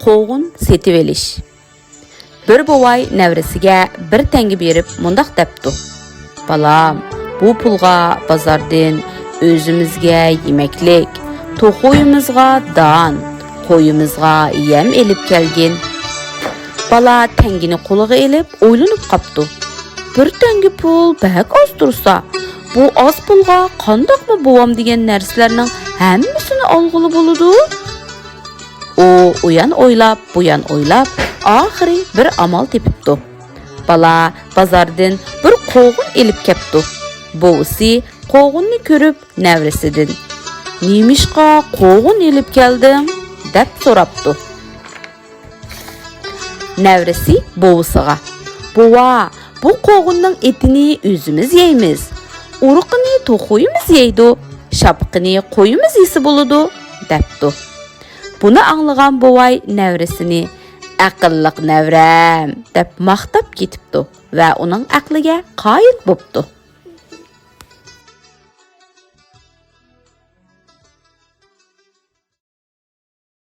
qo'g'un setib elish. Bir bovay nevresiga bir tengi berip mundaq deptu. Balam, bu pulga bazardan özümüzge yemeklik, to'qoyimizga dan, qo'yimizga yem elip kelgin. Bala tengini qo'liga elip o'ylanib qaptu. Bir tengi pul bak az tursa, bu az pulga qandoqmi bovam degan narsalarning hammasini olg'ili bo'ladi? O uyan o'ylab, buyan o'ylab, oxiri bir amal tepibdi. Bala bazardan bir qo'g'un elib kepti. Bovisi qo'g'unni ko'rib nevresidan "Nemishqa qo'g'un elib kelding?" deb so'rabdi. Nevresi bovisiga "Bova, bu qo'g'unning etini o'zimiz yeymiz. Uruqini to'qoyimiz yeydi, shapqini qo'yimiz yesi bo'ladi" debdi. Buni anglagan bovay nevresini "Aqlliq nevram" deb maqtab ketibdi va uning aqliga qoyil bo'pti.